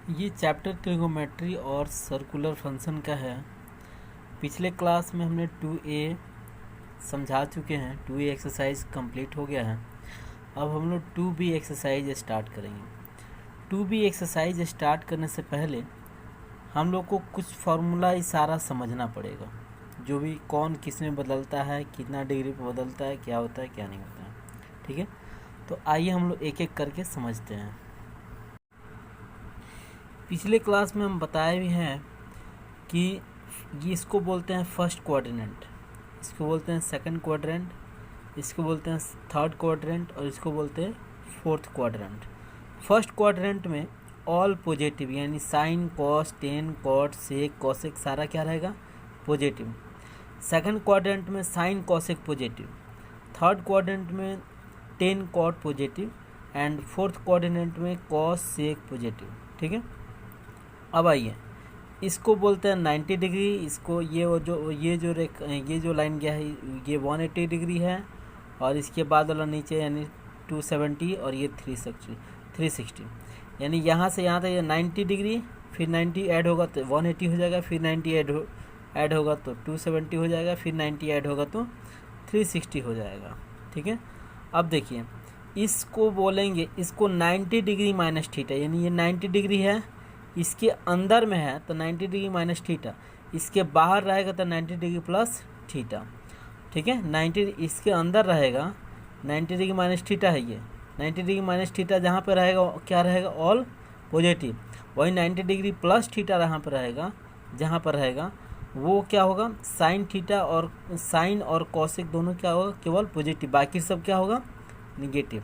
ये chapter trigonometry और circular function का है। पिछले क्लास में हमने 2a समझा चुके हैं। 2a एक्सरसाइज कंप्लीट हो गया है। अब हम लोग 2b एक्सरसाइज स्टार्ट करेंगे। 2b एक्सरसाइज स्टार्ट करने से पहले हम लोग को कुछ फार्मूला इशारा समझना पड़ेगा, जो भी कौन किस में बदलता है, कितना डिग्री पे बदलता है, क्या होता है क्या नहीं होता है। ठीक है, तो आइए हम लोग एक एक करके समझते हैं। पिछले क्लास में हम बताए भी हैं कि ये इसको बोलते हैं फर्स्ट क्वाड्रेंट, इसको बोलते हैं सेकंड क्वाड्रेंट, इसको बोलते हैं थर्ड क्वाड्रेंट और इसको बोलते हैं फोर्थ क्वाड्रेंट। फर्स्ट क्वाड्रेंट में ऑल पॉजिटिव यानी sine cos tan cot sec cosec सारा क्या रहेगा, पॉजिटिव। सेकंड क्वाड्रेंट में sine cosec positive, third quadrant में tan cot positive and fourth quadrant में कॉस सेक पॉजिटिव। ठीक है, अब आइए इसको बोलते हैं 90 डिग्री। इसको ये जो लाइन गया है ये 180 डिग्री है और इसके बाद वाला नीचे यानी 270 और ये 360 यानी यहाँ से यहाँ तक ये 90 डिग्री, फिर 90 ऐड होगा तो 180 हो जाएगा, फिर 90 ऐड होगा तो 270 हो जाएगा, फिर 90 ऐड होगा तो 360 हो जाएगा। ठीक है, अब देखिए इसको बोलेंगे, इसको 90 डिग्री माइनस थीटा यानी ये 90 डिग्री है, इसके अंदर में है तो 90 डिग्री माइनस थीटा, इसके बाहर रहेगा तो 90 डिग्री प्लस थीटा। ठीक है, 90 इसके अंदर रहेगा 90 डिग्री माइनस थीटा है, ये 90 डिग्री माइनस थीटा जहाँ पे रहेगा क्या रहेगा, ऑल पॉजिटिव। वही 90 डिग्री प्लस थीटा यहाँ पर रहेगा, जहाँ पर रहेगा वो क्या होगा, साइन थीटा और साइन और कॉसेक दोनों क्या होगा, केवल पॉजिटिव, बाकी सब क्या होगा, निगेटिव।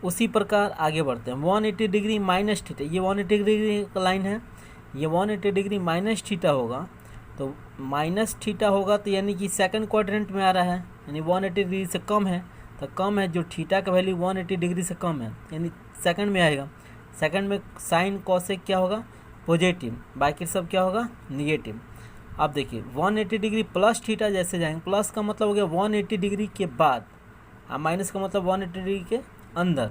उसी प्रकार आगे बढ़ते हैं। 180 डिग्री माइनस थीटा, ये 180 डिग्री का लाइन है, ये 180 डिग्री माइनस थीटा होगा तो माइनस थीटा होगा तो यानी कि सेकंड क्वाड्रेंट में आ रहा है, यानी 180 डिग्री से कम है तो कम है, जो थीटा का वैल्यू 180 डिग्री से कम है यानी सेकंड में आएगा। सेकंड में साइन कॉसेक क्या होगा, पॉजिटिव, बाकी सब क्या होगा, निगेटिव। अब देखिए 180 डिग्री प्लस थीटा जैसे जाएंगे, प्लस का मतलब हो गया 180 डिग्री के बाद, माइनस का मतलब 180 डिग्री के अंदर,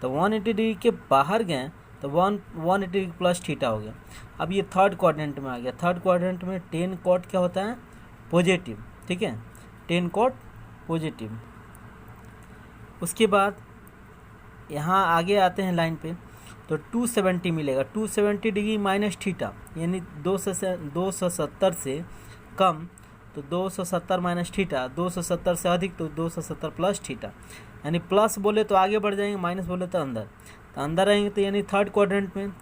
तो 180 डिग्री के बाहर गए तो 180 डिग्री प्लस थीटा हो गया। अब ये थर्ड क्वाड्रेंट में आ गया। थर्ड क्वाड्रेंट में 10 कॉट क्या होता है, पॉजिटिव। ठीक है, 10 कॉट पॉजिटिव। उसके बाद यहाँ आगे आते हैं लाइन पे तो 270 मिलेगा। 270 डिग्री माइनस थीटा यानी 270 से कम तो 270 माइनस थीटा, 270 से अधिक तो 270 प्लस थीटा, यानी प्लस बोले तो आगे बढ़ जाएंगे, माइनस बोले तो अंदर, तो अंदर रहेंगे तो यानी थर्ड क्वाड्रेंट में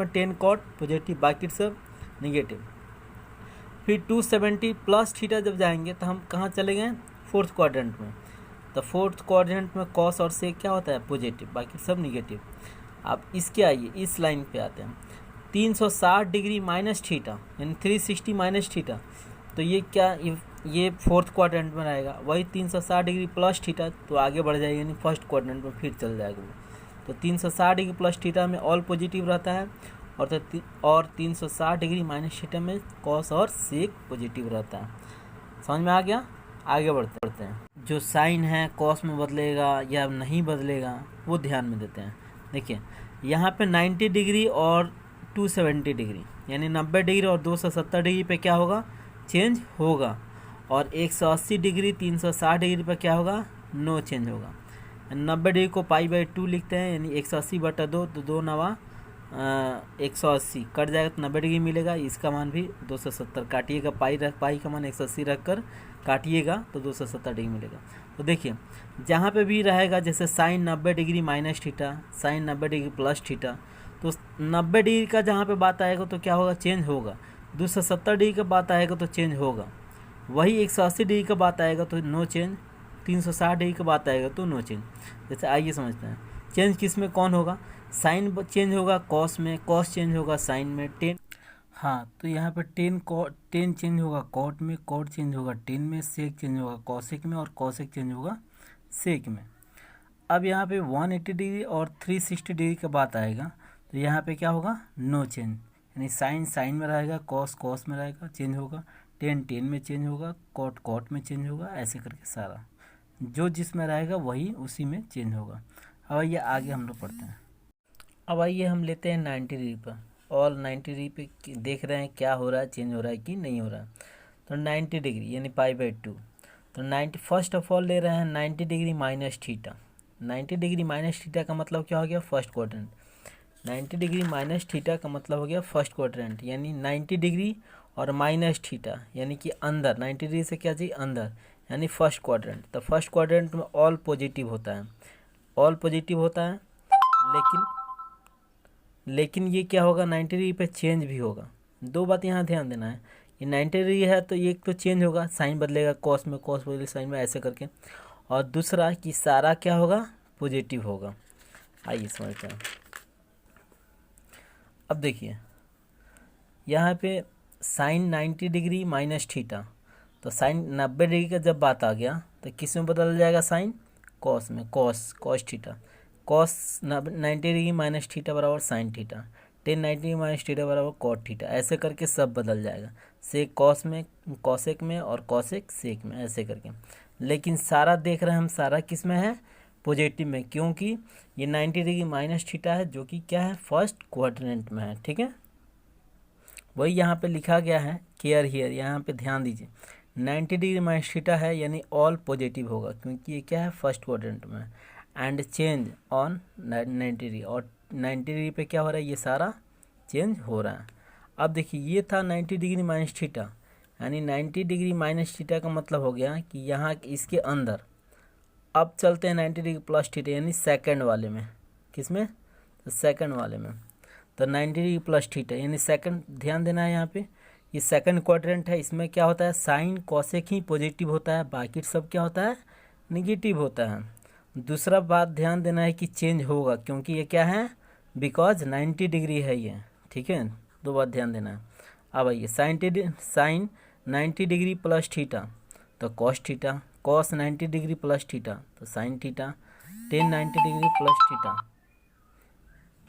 10 कॉट पॉजिटिव, बाकी सब निगेटिव। फिर 270 प्लस थीटा जब जाएंगे तो हम कहाँ चले गए, फोर्थ क्वाड्रेंट में, तो फोर्थ क्वाड्रेंट में कॉस और सेक क्या होता है, पॉजिटिव, बाकी सब निगेटिव। अब इसके आइए इस लाइन पे आते हैं। 360 डिग्री माइनस थीटा यानी 360 माइनस थीटा, तो ये क्या, ये फोर्थ क्वाड्रेंट में रहेगा। वही 360 डिग्री प्लस थीटा तो आगे बढ़ जाएगा यानी फर्स्ट क्वाड्रेंट में फिर चल जाएगा वो। तो 360 डिग्री प्लस थीटा में ऑल पॉजिटिव रहता है और 360 डिग्री माइनस थीटा में कॉस और सेक पॉजिटिव रहता है। समझ में आ गया, आगे बढ़ते हैं। जो साइन है कॉस में बदलेगा या नहीं बदलेगा वो ध्यान में देते हैं। देखिए यहाँ पे 90 डिग्री और 270 डिग्री यानी 90 डिग्री और 270 डिग्री पे क्या होगा, चेंज होगा, और 180 डिग्री 360 डिग्री पर क्या होगा, नो चेंज होगा। 90 डिग्री को π/2 लिखते हैं यानी 180/2 तो 2 नवा 180 कट जाएगा तो 90 डिग्री मिलेगा। इसका मान भी 270 काटिएगा, पाई का मान 180 रख कर काटिएगा तो 270 डिग्री मिलेगा। तो देखिए जहाँ पे भी रहेगा जैसे sine 90 degree minus theta, sine 90 degree plus theta, तो 90 डिग्री का जहाँ पे बात आएगा तो क्या होगा, चेंज होगा। 270 डिग्री का बात आएगा तो चेंज होगा। वही 180 डिग्री का बात आएगा तो नो चेंज, 360 डिग्री का बात आएगा तो नो चेंज। जैसे आइए समझते हैं चेंज किस में कौन होगा, साइन चेंज होगा कॉस में, कॉस चेंज होगा साइन में, 10, हाँ तो यहाँ पर 10 चेंज होगा कॉट में, कॉट चेंज होगा 10 में, सेक चेंज होगा कॉसेक में और कॉसेक चेंज होगा सेक में। अब यहाँ पे 180 डिग्री और 360 डिग्री का बात आएगा तो यहाँ पे क्या होगा, नो चेंज, यानी साइन में रहेगा, कॉस में रहेगा, चेंज होगा, 10 में चेंज होगा, कॉट में चेंज होगा, ऐसे करके सारा जो जिसमें रहेगा वही उसी में चेंज होगा। अब ये आगे हम लोग पढ़ते हैं। अब आइए हम लेते हैं 90 डिग्री पर, और 90 डिग्री पे देख रहे हैं क्या हो रहा है, चेंज हो रहा है कि नहीं हो रहा है। तो 90 डिग्री यानी π/2, तो 90 फर्स्ट ऑफ ऑल ले रहे हैं 90 degree minus theta. 90 degree minus theta का मतलब क्या हो गया, first quadrant. 90 degree minus theta का मतलब हो गया फर्स्ट क्वाड्रेंट, यानी 90 डिग्री और माइनस थीटा यानी कि अंदर, 90 डिग्री से क्या चाहिए, अंदर, यानी फर्स्ट क्वाड्रेंट। तो फर्स्ट क्वाड्रेंट में ऑल पॉजिटिव होता है, ऑल पॉजिटिव होता है, लेकिन ये क्या होगा, 90 डिग्री पे चेंज भी होगा। दो बात यहाँ ध्यान देना है, ये 90 डिग्री है तो एक तो चेंज होगा, साइन बदलेगा, कॉस में कॉस बदलेगा साइन में, ऐसे करके। और दूसरा कि सारा क्या होगा, पॉजिटिव होगा। आइए समझते हैं। अब देखिए यहाँ पे साइन 90 डिग्री माइनस थीटा, तो साइन 90 डिग्री का जब बात आ गया तो किस में बदल जाएगा, साइन कॉस में, cos cos theta, cos 90 degree minus theta बराबर sine theta, tan 90 degree minus theta बराबर कॉट थीटा, ऐसे करके सब बदल जाएगा, सेक कॉस में, कॉसेक में, और कॉसेक सेक में, ऐसे करके। लेकिन सारा देख रहे हैं हम, सारा किस में है, पॉजिटिव में, क्योंकि ये 90 डिग्री माइनस थीटा है जो कि क्या है, फर्स्ट क्वाड्रेंट में है। ठीक है, वही यहाँ पे लिखा गया है, केयर हियर, यहाँ पे ध्यान दीजिए, 90 डिग्री माइनस थीटा है यानी ऑल पॉजिटिव होगा, क्योंकि ये क्या है, फर्स्ट क्वाड्रेंट में। एंड चेंज ऑन 90 डिग्री, और 90 डिग्री पे क्या हो रहा है, ये सारा चेंज हो रहा है। अब देखिए ये था 90 डिग्री माइनस थीटा, यानी 90 डिग्री माइनस थीटा का मतलब हो गया कि यहाँ इसके अंदर। अब चलते हैं 90 डिग्री प्लस थीटा, यानी सेकंड वाले में, किस में, तो सेकंड वाले में। तो 90 डिग्री प्लस थीटा यानी सेकंड, ध्यान देना है यहाँ पे, ये सेकंड क्वाड्रेंट है, इसमें क्या होता है, साइन कॉसेक ही पॉजिटिव होता है, बाकी सब क्या होता है, निगेटिव होता है। दूसरा बात ध्यान देना है कि चेंज होगा, क्योंकि ये क्या है, बिकॉज 90 डिग्री है ये। ठीक है, दो बात ध्यान देना है। अब आइए साइन 90 डिग्री प्लस थीटा तो cos theta, cos 90 degree plus theta तो sine theta, tan 90 degree plus theta,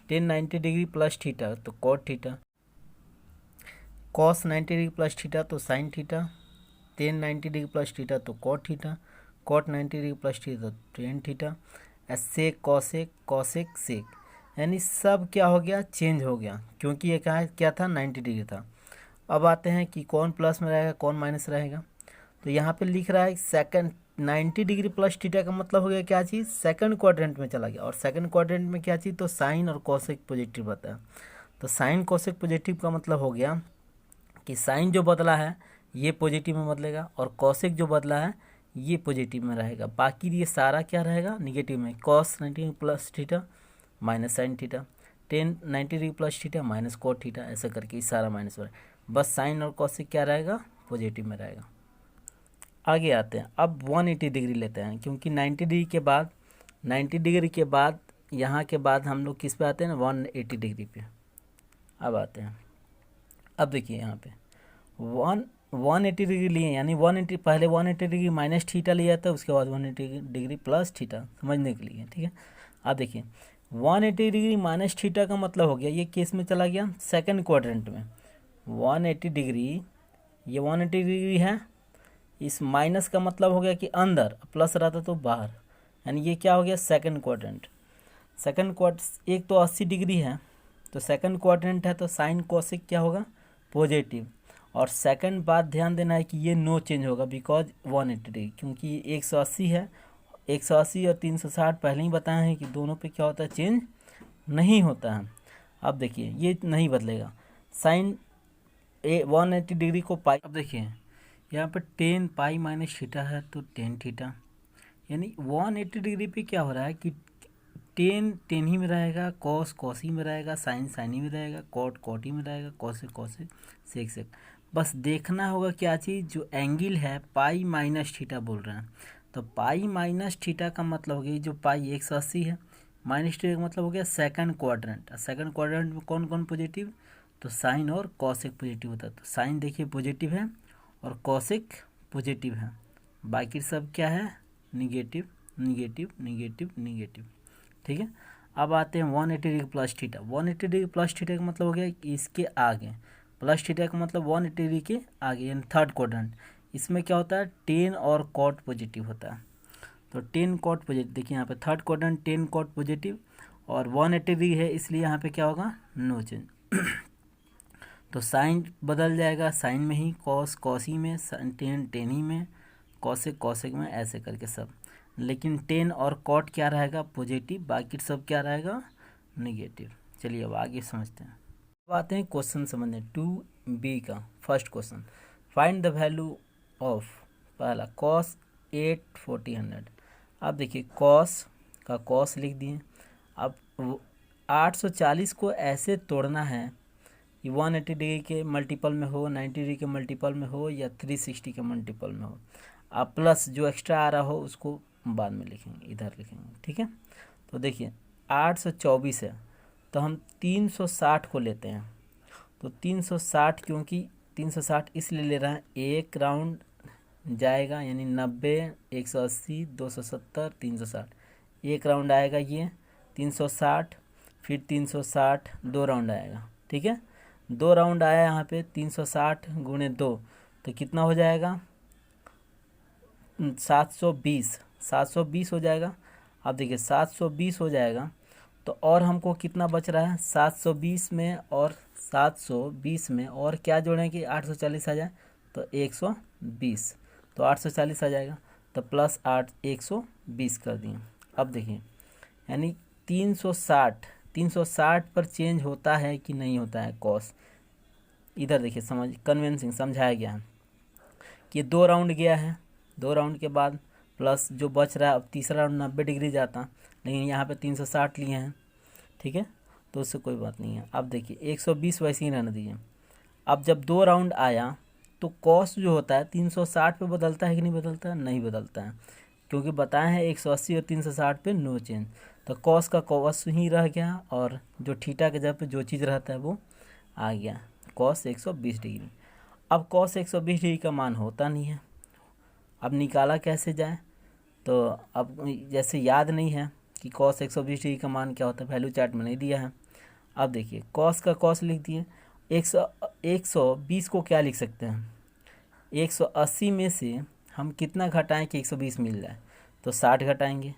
tan 90 degree plus theta तो cot theta, cos 90 degree plus theta तो sine theta, tan 90 degree plus theta तो cot theta, cot 90 degree plus theta तो tan theta, sec cosec cosec sec, यानी सब क्या हो गया, change हो गया, क्योंकि ये क्या था, 90 डिग्री था। अब आते हैं कि कौन प्लस में रहेगा, कौन माइनस रहेगा। तो यहाँ पे लिख रहा है सेकंड 90 डिग्री प्लस थीटा का मतलब हो गया क्या चीज़, सेकंड क्वाड्रेंट में चला गया, और सेकंड क्वाड्रेंट में क्या चीज़, तो साइन और कॉसेक पॉजिटिव होता है। तो साइन कॉसेक पॉजिटिव का मतलब हो गया कि साइन जो बदला है ये पॉजिटिव में बदलेगा, और कॉसेक जो बदला है ये पॉजिटिव में रहेगा, बाकी ये सारा क्या रहेगा, निगेटिव में। Cos 90 plus theta minus sine theta, tan 90 degree plus theta minus cot theta, ऐसा करके सारा माइनस हो रहा है, बस साइन और कॉसेक क्या रहेगा, पॉजिटिव में रहेगा। आगे आते हैं, अब 180 डिग्री लेते हैं, क्योंकि 90 डिग्री के बाद, 90 डिग्री के बाद यहाँ के बाद हम लोग किस पे आते हैं ना, 180 डिग्री पे। अब आते हैं, अब देखिए यहाँ पे 180 डिग्री लिए, यानी 180, पहले 180 डिग्री माइनस थीटा लिया था, उसके बाद 180 डिग्री प्लस थीटा, समझने के लिए। ठीक है, अब देखिए 180 डिग्री माइनस थीटा का मतलब हो गया, ये केस में चला गया सेकंड क्वाड्रेंट में। 180 डिग्री, ये 180 डिग्री है, इस माइनस का मतलब हो गया कि अंदर, प्लस रहता तो बाहर, यानी ये क्या हो गया, सेकंड क्वाड्रेंट। सेकंड एक तो 80 डिग्री है, तो सेकंड क्वाड्रेंट है, तो साइन कोसेक क्या होगा, पॉजिटिव। और सेकंड बात ध्यान देना है कि ये नो चेंज होगा, बिकॉज 180 डिग्री, क्योंकि ये 180 है, 180 और 360 पहले ही बताए हैं कि दोनों पे क्या होता है, चेंज नहीं होता है। अब देखिए ये नहीं बदलेगा, साइन 180 डिग्री को पाई, अब देखिए यहाँ पर 10 पाई माइनस थीटा है तो 10 थीटा, यानी 180 डिग्री पे क्या हो रहा है कि 10 ही में रहेगा, कॉस कॉस ही में रहेगा, साइन साइन ही में रहेगा, कॉट कॉट ही में रहेगा, कॉसेक कॉसेक सेक सेक। बस देखना होगा क्या चीज़, जो एंगल है पाई माइनस थीटा बोल रहे हैं, तो पाई माइनस थीटा का मतलब हो गया, जो पाई 180 है, माइनस थीटा का मतलब हो गया सेकंड क्वाड्रेंट। सेकंड क्वाड्रेंट में कौन कौन पॉजिटिव, तो साइन और कॉसेक पॉजिटिव होता है, तो साइन देखिए पॉजिटिव है और कॉसेक पॉजिटिव है, बाकी सब क्या है, निगेटिव निगेटिव निगेटिव निगेटिव। ठीक है, अब आते हैं 180 degree plus theta. 180 degree plus theta का मतलब हो गया कि इसके आगे, प्लस थीटा का मतलब 180 डिग्री के आगे, यानी थर्ड क्वाड्रेंट। इसमें क्या होता है, 10 और कॉट पॉजिटिव होता है, तो 10 कॉट पॉजिटिव। देखिए यहाँ पे थर्ड क्वाड्रेंट 10 कॉट पॉजिटिव, और 180 डिग्री है, इसलिए यहाँ पे क्या होगा, नो चेंज। तो साइन बदल जाएगा, साइन में ही, कॉस कॉसी में, टेन टेन ही में, कॉसेक कॉसेक में, ऐसे करके सब। लेकिन टेन और कॉट क्या रहेगा, पॉजिटिव, बाकी सब क्या रहेगा, नेगेटिव। चलिए अब आगे समझते हैं। अब आते हैं क्वेश्चन समझने 2B का first question. Find the value of, पहला कॉस 8 40 100। अब देखिए कॉस का कॉस लिख दिए। अब 840 को ऐसे तोड़ना है कि 180 डिग्री के मल्टीपल में हो, 90 डिग्री के मल्टीपल में हो, या 360 के मल्टीपल में हो। अब प्लस जो एक्स्ट्रा आ रहा हो उसको बाद में लिखेंगे, इधर लिखेंगे, ठीक है। तो देखिए 824 है, तो हम 360 को लेते हैं। तो 360, क्योंकि 360 इसलिए ले रहे हैं, एक राउंड जाएगा, यानी 90 180 270 360, एक राउंड आएगा ये 360, फिर 360 दो राउंड आएगा, ठीक है। दो राउंड आया यहाँ पे, 360 गुणे 2 तो कितना हो जाएगा, 720 हो जाएगा। अब देखिए 720 हो जाएगा, तो और हमको कितना बच रहा है, 720 में और 720 में और क्या जोड़ें कि 840 आ जाए, तो 120, तो 840 आ जाएगा, तो प्लस 120 कर दिए। अब देखिए यानी 360 पर चेंज होता है कि नहीं होता है कॉस। इधर देखिए कन्विंसिंग समझाया गया है कि दो राउंड गया है, दो राउंड के बाद प्लस जो बच रहा है, अब तीसरा राउंड 90 डिग्री जाता, लेकिन यहाँ पे 360 लिए हैं, ठीक है, तो उससे कोई बात नहीं है। अब देखिए 120 वैसे ही रहने दीजिए। अब जब दो राउंड आया तो कॉस जो होता है 360 पे बदलता है कि नहीं बदलता है, नहीं बदलता है, क्योंकि बताए हैं 180 और 360 पे नो चेंज। तो कॉस का कॉस ही रह गया, और जो थीटा के जगह पे जो चीज़ रहता है वो आ गया, कॉस 120 डिग्री। अब कॉस 120 डिग्री का मान होता नहीं है, अब निकाला कैसे जाए, तो अब जैसे याद नहीं है कि कॉस 120 डिग्री का मान क्या होता है, वैल्यू चार्ट में नहीं दिया है। अब देखिए कॉस का कॉस लिख दिए, 120 को क्या लिख सकते हैं, 180 में से हम कितना घटाएं कि 120 मिल जाए, तो 60 घटाएंगे,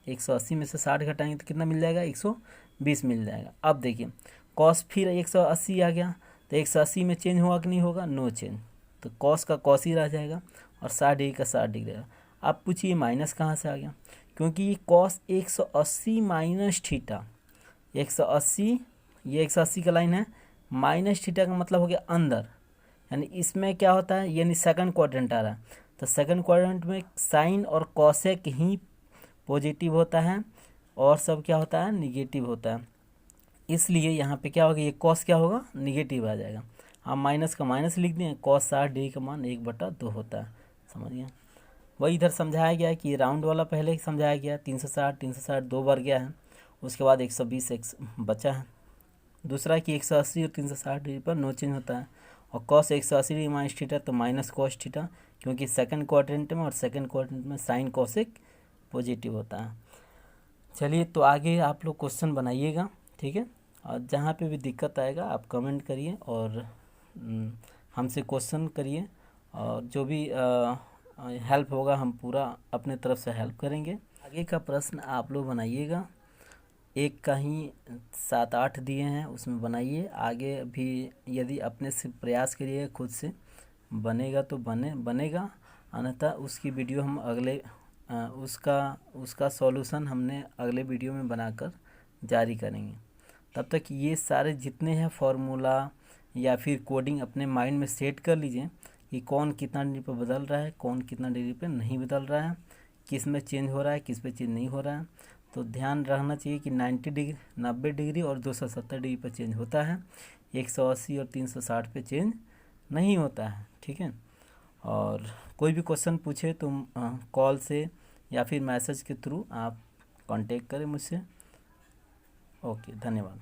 180 में से 60 घटाएंगे तो कितना मिल जाएगा, 120 मिल जाएगा। अब देखिए कॉस फिर 180 आ गया, तो 180 में चेंज होगा कि नहीं होगा, नो चेंज, तो कॉस का कॉस ही रह जाएगा और 60 डिग्री का 60 डिग्री रहेगा। अब पूछिए माइनस कहाँ से आ गया, क्योंकि ये कॉस 180 माइनस थीटा, 180 ये 180 का लाइन है, माइनस थीटा का मतलब हो गया अंदर, यानी इसमें क्या होता है, यानी सेकंड क्वाड्रेंट आ रहा है, तो सेकंड क्वाड्रेंट में साइन और कॉसेक ही पॉजिटिव होता है और सब क्या होता है, निगेटिव होता है। इसलिए यहाँ पे क्या होगा, ये कॉस क्या होगा, निगेटिव आ जाएगा। हम माइनस का माइनस लिख दें, कॉस 60 डिग्री का मान 1/2 होता है, समझिए। वही इधर समझाया गया है कि राउंड वाला पहले ही समझाया गया, 360 दो बार गया है, उसके बाद 120 बचा है। दूसरा कि 180 और 360 डिग्री पर नो चेंज होता है, और कॉस 180 डिग्री माइनस थीटा तो माइनस कॉस थीटा, क्योंकि सेकंड क्वाड्रेंट में और सेकंड क्वाड्रेंट में साइन कॉसेक पॉजिटिव होता है। चलिए तो आगे आप लोग क्वेश्चन बनाइएगा, ठीक है, और जहाँ पे भी दिक्कत आएगा आप कमेंट करिए और हमसे क्वेश्चन करिए, और जो भी हेल्प होगा हम पूरा अपने तरफ से हेल्प करेंगे। आगे का प्रश्न आप लोग बनाइएगा, एक का ही 7-8 दिए हैं, उसमें बनाइए। आगे भी यदि अपने से प्रयास करिए खुद से, बनेगा तो बनेगा, अन्यथा उसकी वीडियो हम अगले उसका सॉल्यूशन हमने अगले वीडियो में बनाकर जारी करेंगे। तब तक ये सारे जितने हैं फार्मूला या फिर कोडिंग अपने माइंड में सेट कर लीजिए कि कौन कितना डिग्री पर बदल रहा है, कौन कितना डिग्री पर नहीं बदल रहा है, किस में चेंज हो रहा है, किस पे चेंज नहीं हो रहा है। तो ध्यान रखना चाहिए कि 90 डिग्री और 270 डिग्री पर चेंज होता है, 180 और 360 पे चेंज नहीं होता है, ठीक है। और कोई भी क्वेश्चन पूछे तो कॉल से या फिर मैसेज के थ्रू आप कांटेक्ट करें मुझसे। ओके, धन्यवाद।